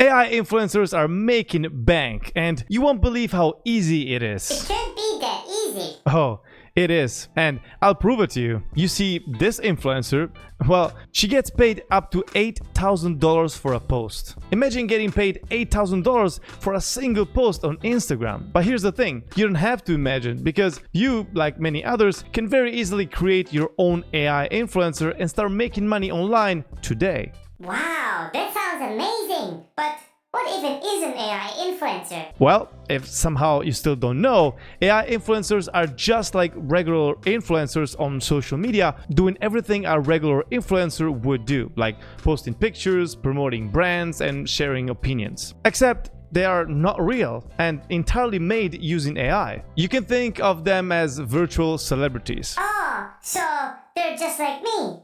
AI influencers are making bank, and you won't believe how easy it It is. can't be that easy. Oh, it is, and I'll prove it to you. You see, this influencer, well, she gets paid up to $8,000 for a post. Imagine getting paid $8,000 for a single post on Instagram. But here's the thing, you don't have to imagine, because you, like many others, can very easily create your own AI influencer and start making money online today. Wow, that sounds amazing. But what even is an AI influencer? Well, if somehow you still don't know, AI influencers are just like regular influencers on social media, doing everything a regular influencer would do, like posting pictures, promoting brands, and sharing opinions. Except they are not real and entirely made using AI. You can think of them as virtual celebrities. Oh, so they're just like me.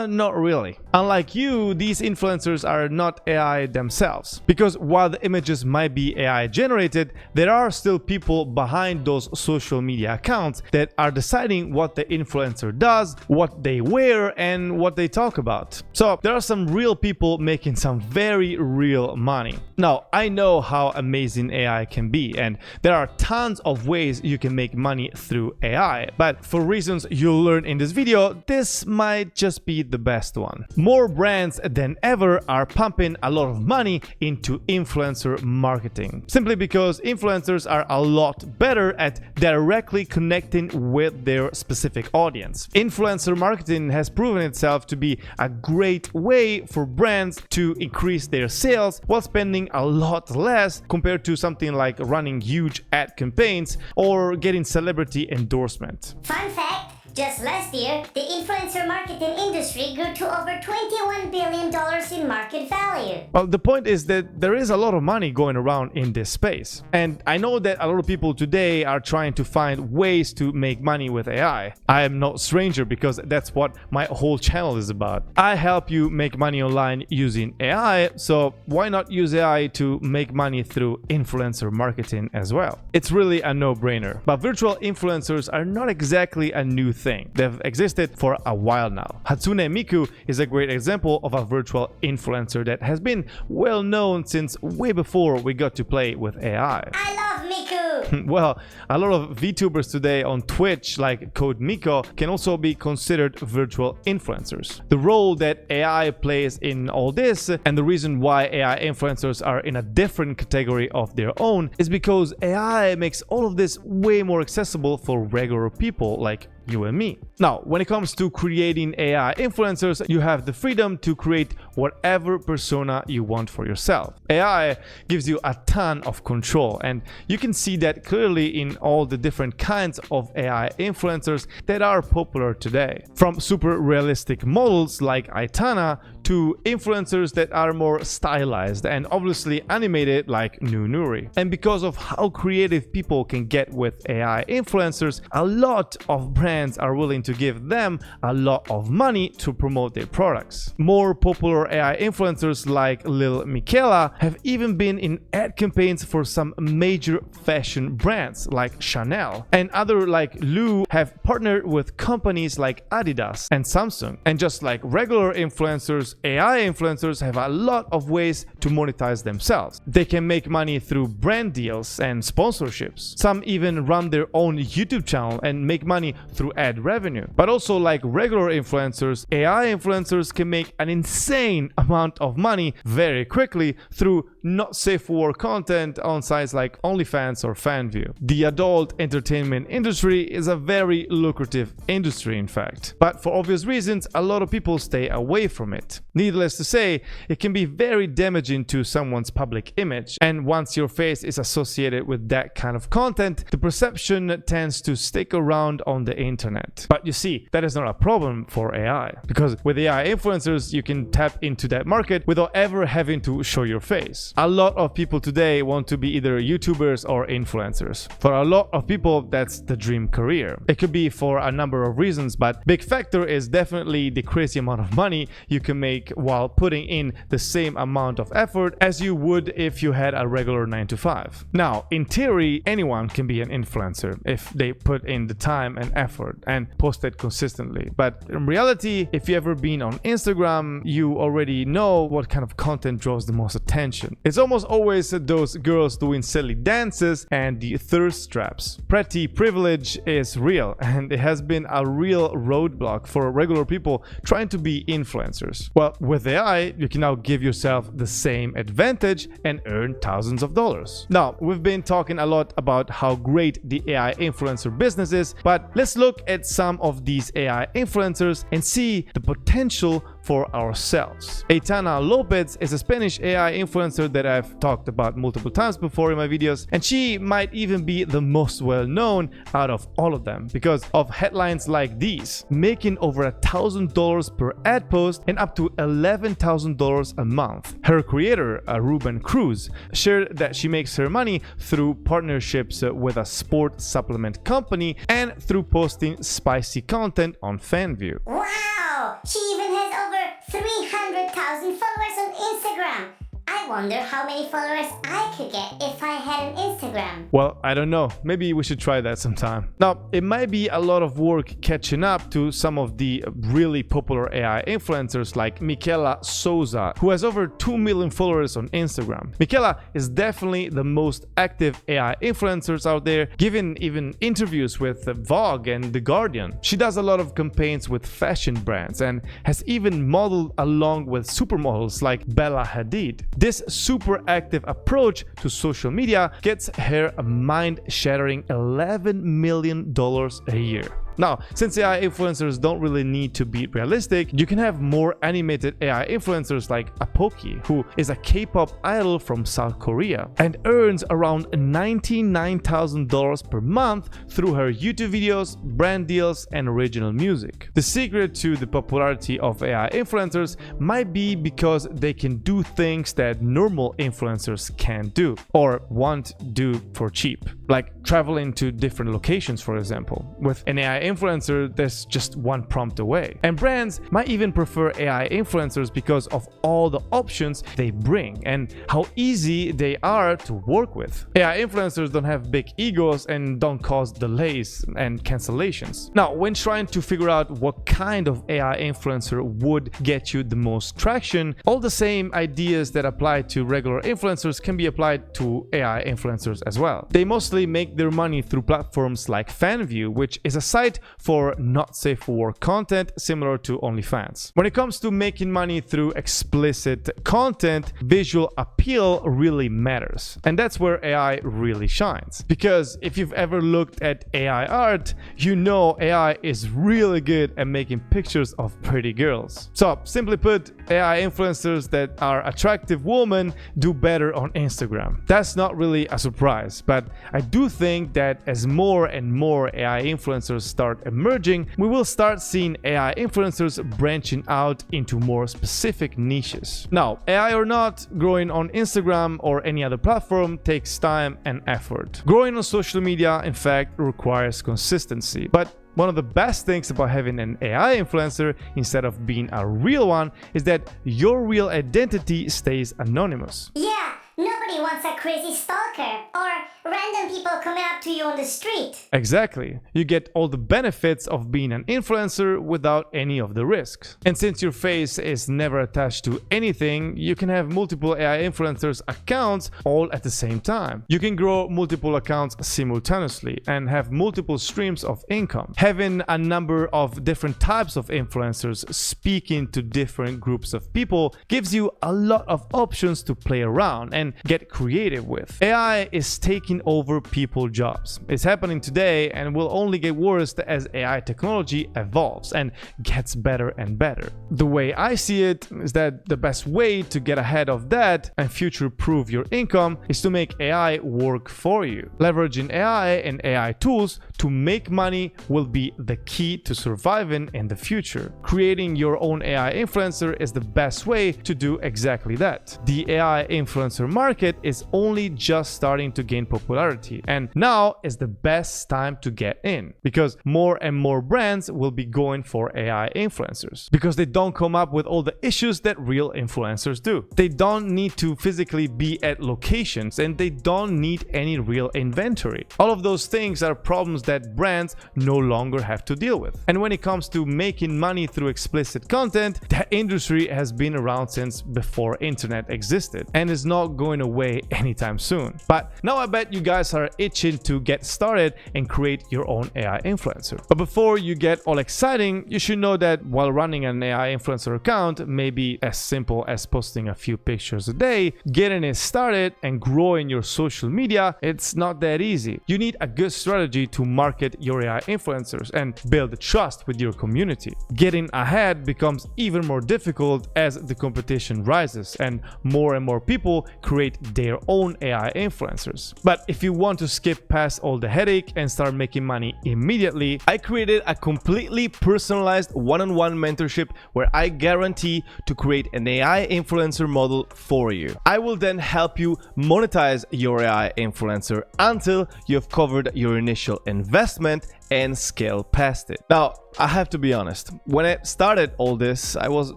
Not really. Unlike you, these influencers are not AI themselves. Because while the images might be AI generated, there are still people behind those social media accounts that are deciding what the influencer does, what they wear, and what they talk about. So there are some real people making some very real money. Now, I know how amazing AI can be, and there are tons of ways you can make money through AI, but for reasons you'll learn in this video, this might just be the best one. More brands than ever are pumping a lot of money into influencer marketing, simply because influencers are a lot better at directly connecting with their specific audience. Influencer marketing has proven itself to be a great way for brands to increase their sales while spending a lot less compared to something like running huge ad campaigns or getting celebrity endorsement. Fun fact, just last year, the influencer marketing industry grew to over $21 billion in market value. Well, the point is that there is a lot of money going around in this space. And I know that a lot of people today are trying to find ways to make money with AI. I am no stranger because that's what my whole channel is about. I help you make money online using AI, so why not use AI to make money through influencer marketing as well? It's really a no-brainer. But virtual influencers are not exactly a new thing. They've existed for a while now. Hatsune Miku is a great example of a virtual influencer that has been well known since way before we got to play with AI. I love Miku! Well, a lot of VTubers today on Twitch, like Code Miko, can also be considered virtual influencers. The role that AI plays in all this, and the reason why AI influencers are in a different category of their own, is because AI makes all of this way more accessible for regular people like you and me. Now, when it comes to creating AI influencers, you have the freedom to create whatever persona you want for yourself. AI gives you a ton of control, and you can see that clearly in all the different kinds of AI influencers that are popular today. From super realistic models like Aitana to influencers that are more stylized and obviously animated like Nunuri. And because of how creative people can get with AI influencers, a lot of brands are willing to give them a lot of money to promote their products. More popular AI influencers like Lil Miquela have even been in ad campaigns for some major fashion brands like Chanel, and other like Lou have partnered with companies like Adidas and Samsung. And just like regular influencers, AI influencers have a lot of ways to monetize themselves. They can make money through brand deals and sponsorships. Some even run their own YouTube channel and make money through ad revenue. But also, like regular influencers, AI influencers can make an insane amount of money very quickly through not safe for work content on sites like OnlyFans or FanView. The adult entertainment industry is a very lucrative industry, in fact. But for obvious reasons, a lot of people stay away from it. Needless to say, it can be very damaging to someone's public image, and once your face is associated with that kind of content, the perception tends to stick around on the internet. But you see, that is not a problem for AI, because with AI influencers, you can tap into that market without ever having to show your face. A lot of people today want to be either YouTubers or influencers. For a lot of people, that's the dream career. It could be for a number of reasons, but big factor is definitely the crazy amount of money you can make while putting in the same amount of effort as you would if you had a regular 9-to-5. Now, in theory, anyone can be an influencer if they put in the time and effort effort and post it consistently. But in reality, if you've ever been on Instagram, you already know what kind of content draws the most attention. It's almost always those girls doing silly dances and the thirst traps. Pretty privilege is real, and it has been a real roadblock for regular people trying to be influencers. Well, with AI, you can now give yourself the same advantage and earn thousands of dollars. Now, we've been talking a lot about how great the AI influencer business is, but let's look at some of these AI influencers and see the potential for ourselves. Aitana Lopez is a Spanish AI influencer that I've talked about multiple times before in my videos, and she might even be the most well-known out of all of them because of headlines like these: making over $1,000 per ad post and up to $11,000 a month. Her creator, Ruben Cruz, shared that she makes her money through partnerships with a sport supplement company and through posting spicy content on FanView. Wow! She even has over 300,000 followers on Instagram. I wonder how many followers I could get if I had an Instagram. Well, I don't know. Maybe we should try that sometime. Now, it might be a lot of work catching up to some of the really popular AI influencers like Michaela Souza, who has over 2 million followers on Instagram. Michaela is definitely the most active AI influencers out there, giving even interviews with Vogue and The Guardian. She does a lot of campaigns with fashion brands and has even modeled along with supermodels like Bella Hadid. This super active approach to social media gets her a mind-shattering $11 million a year. Now, since AI influencers don't really need to be realistic, you can have more animated AI influencers like Apoki, who is a K-pop idol from South Korea and earns around $99,000 per month through her YouTube videos, brand deals, and original music. The secret to the popularity of AI influencers might be because they can do things that normal influencers can't do or won't do for cheap, like traveling to different locations, for example. With an AI influencer, there's just one prompt away. And brands might even prefer AI influencers because of all the options they bring and how easy they are to work with. AI influencers don't have big egos and don't cause delays and cancellations. Now, when trying to figure out what kind of AI influencer would get you the most traction, all the same ideas that apply to regular influencers can be applied to AI influencers as well. They mostly make their money through platforms like FanView, which is a site for not safe for work content similar to OnlyFans. When it comes to making money through explicit content, visual appeal really matters. And that's where AI really shines. Because if you've ever looked at AI art, you know AI is really good at making pictures of pretty girls. So simply put, AI influencers that are attractive women do better on Instagram. That's not really a surprise, but I do think that as more and more AI influencers start emerging, we will start seeing AI influencers branching out into more specific niches. Now, AI or not, growing on Instagram or any other platform takes time and effort. Growing on social media, in fact, requires consistency. But one of the best things about having an AI influencer instead of being a real one is that your real identity stays anonymous. Yeah, nobody wants a crazy stalker or random people coming up to you on the street. Exactly. You get all the benefits of being an influencer without any of the risks. And since your face is never attached to anything, you can have multiple AI influencers accounts all at the same time. You can grow multiple accounts simultaneously and have multiple streams of income. Having a number of different types of influencers speaking to different groups of people gives you a lot of options to play around and get creative with. AI is taking over people's jobs. It's happening today and will only get worse as AI technology evolves and gets better and better. The way I see it is that the best way to get ahead of that and future-proof your income is to make AI work for you. Leveraging AI and AI tools to make money will be the key to surviving in the future. Creating your own AI influencer is the best way to do exactly that. The AI influencer market is only just starting to gain popularity, and now is the best time to get in because more and more brands will be going for AI influencers because they don't come up with all the issues that real influencers do. They don't need to physically be at locations and they don't need any real inventory. All of those things are problems that brands no longer have to deal with. And when it comes to making money through explicit content, that industry has been around since before internet existed and is not going away anytime soon. But now I bet you guys are itching to get started and create your own AI influencer. But before you get all exciting, you should know that while running an AI influencer account may be as simple as posting a few pictures a day, getting it started and growing your social media, it's not that easy. You need a good strategy to market your AI influencers and build trust with your community. Getting ahead becomes even more difficult as the competition rises and more people create their own AI influencers. But if you want to skip past all the headache and start making money immediately, I created a completely personalized one-on-one mentorship where I guarantee to create an AI influencer model for you. I will then help you monetize your AI influencer until you've covered your initial investment and scale past it. Now, I have to be honest, when I started all this, I was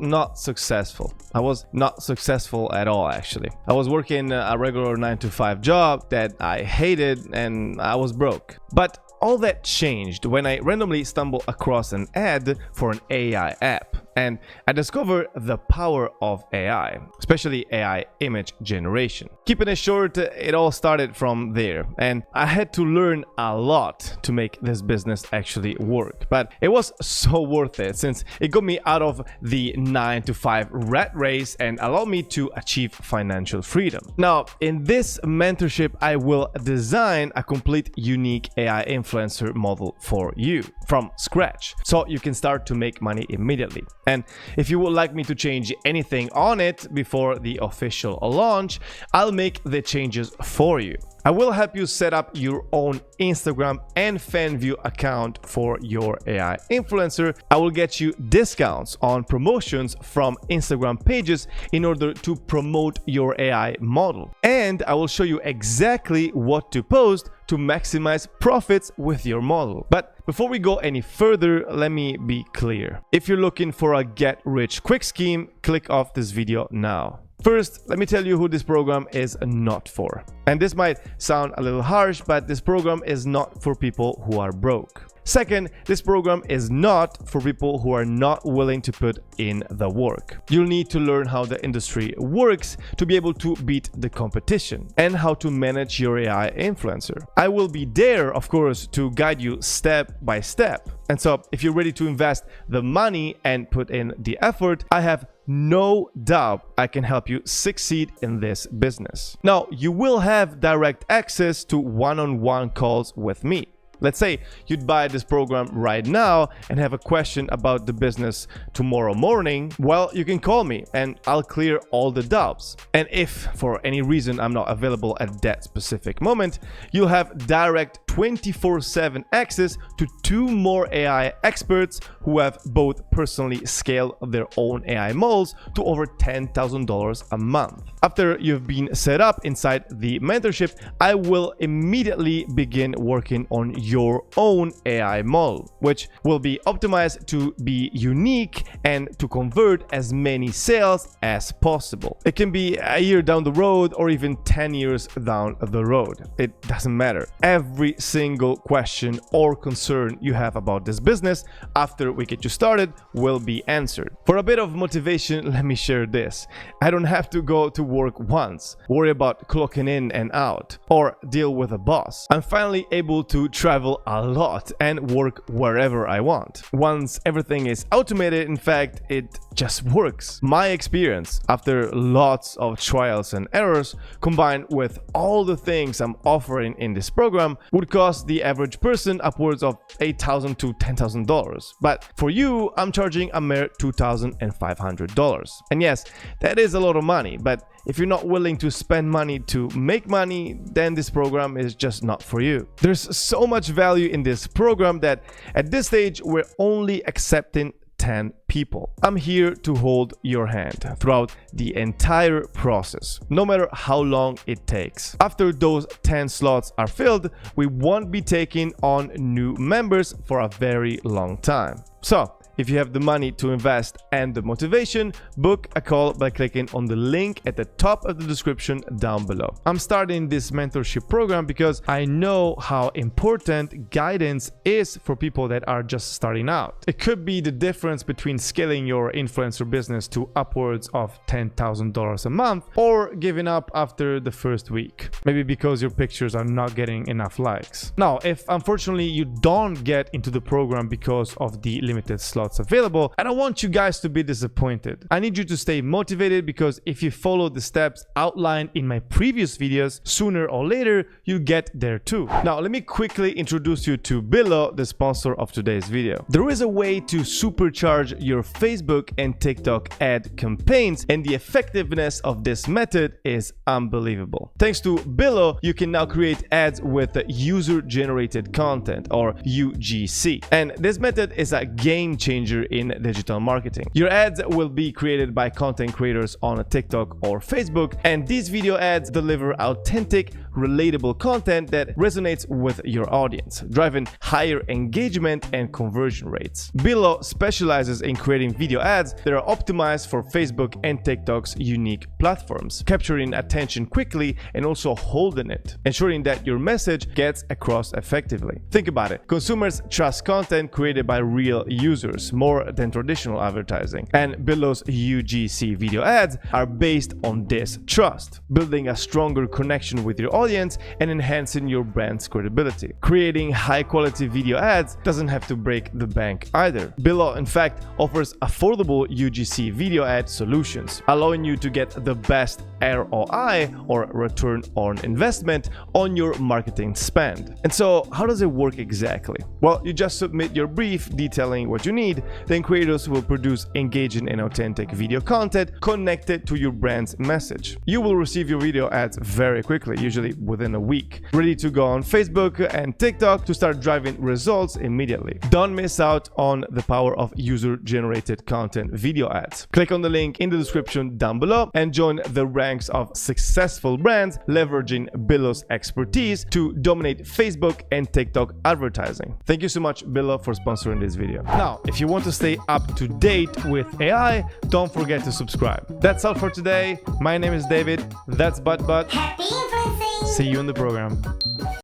not successful. I was not successful at all, actually. I was working a regular 9-to-5 job that I hated and I was broke. But all that changed when I randomly stumbled across an ad for an AI app. And I discovered the power of AI, especially AI image generation. Keeping it short, it all started from there, and I had to learn a lot to make this business actually work. But it was so worth it since it got me out of the 9-to-5 rat race and allowed me to achieve financial freedom. Now, in this mentorship, I will design a complete unique AI influencer model for you from scratch, so you can start to make money immediately. And if you would like me to change anything on it before the official launch, I'll make the changes for you. I will help you set up your own Instagram and FanView account for your AI influencer. I will get you discounts on promotions from Instagram pages in order to promote your AI model. And I will show you exactly what to post to maximize profits with your model. But before we go any further, let me be clear. If you're looking for a get-rich-quick scheme, click off this video now. First, let me tell you who this program is not for. And this might sound a little harsh, but this program is not for people who are broke. Second, this program is not for people who are not willing to put in the work. You'll need to learn how the industry works to be able to beat the competition and how to manage your AI influencer. I will be there, of course, to guide you step by step. And so if you're ready to invest the money and put in the effort, I have no doubt I can help you succeed in this business. Now, you will have direct access to one-on-one calls with me. Let's say you'd buy this program right now and have a question about the business tomorrow morning. Well, you can call me and I'll clear all the doubts. And if for any reason I'm not available at that specific moment, you'll have direct 24/7 access to 2 more AI experts who have both personally scaled their own AI models to over $10,000 a month. After you've been set up inside the mentorship, I will immediately begin working on your own AI model, which will be optimized to be unique and to convert as many sales as possible. It can be a year down the road or even 10 years down the road. It doesn't matter. Every single question or concern you have about this business after we get you started will be answered. For a bit of motivation, let me share this. I don't have to go to work once, worry about clocking in and out, or deal with a boss. I'm finally able to travel a lot and work wherever I want. Once everything is automated, in fact, it just works. My experience, after lots of trials and errors, combined with all the things I'm offering in this program, would cost the average person upwards of $8,000 to $10,000. But for you, I'm charging a mere $2,500. And yes, that is a lot of money, but if you're not willing to spend money to make money, then this program is just not for you. There's so much value in this program that at this stage, we're only accepting 10 people. I'm here to hold your hand throughout the entire process, no matter how long it takes. After those 10 slots are filled, we won't be taking on new members for a very long time. So, if you have the money to invest and the motivation, book a call by clicking on the link at the top of the description down below. I'm starting this mentorship program because I know how important guidance is for people that are just starting out. It could be the difference between scaling your influencer business to upwards of $10,000 a month or giving up after the first week. Maybe because your pictures are not getting enough likes. Now, if unfortunately you don't get into the program because of the limited slots available, I don't want you guys to be disappointed. I need you to stay motivated because if you follow the steps outlined in my previous videos, sooner or later you get there too. Now let me quickly introduce you to Billo, the sponsor of today's video. There is a way to supercharge your Facebook and TikTok ad campaigns, and the effectiveness of this method is unbelievable. Thanks to Billo, you can now create ads with user-generated content, or UGC, and this method is a game changer in digital marketing. Your ads will be created by content creators on TikTok or Facebook, and these video ads deliver authentic, relatable content that resonates with your audience, driving higher engagement and conversion rates. Billo specializes in creating video ads that are optimized for Facebook and TikTok's unique platforms, capturing attention quickly and also holding it, ensuring that your message gets across effectively. Think about it. Consumers trust content created by real users more than traditional advertising, and Billo's UGC video ads are based on this trust, building a stronger connection with your audience and enhancing your brand's credibility. Creating high-quality video ads doesn't have to break the bank either. Billo, in fact, offers affordable UGC video ad solutions, allowing you to get the best ROI, or return on investment, on your marketing spend. And so, how does it work exactly? Well, you just submit your brief detailing what you need, then creators will produce engaging and authentic video content connected to your brand's message. You will receive your video ads very quickly, usually within a week, ready to go on Facebook and TikTok to start driving results immediately. Don't miss out on the power of user-generated content video ads. Click on the link in the description down below and join the ranks of successful brands leveraging Billo's expertise to dominate Facebook and TikTok advertising. Thank you so much, Billo, for sponsoring this video. Now, if you want to stay up to date with AI, don't forget to subscribe. That's all for today. My name is David. That's But. Happy influencing! See you in the program.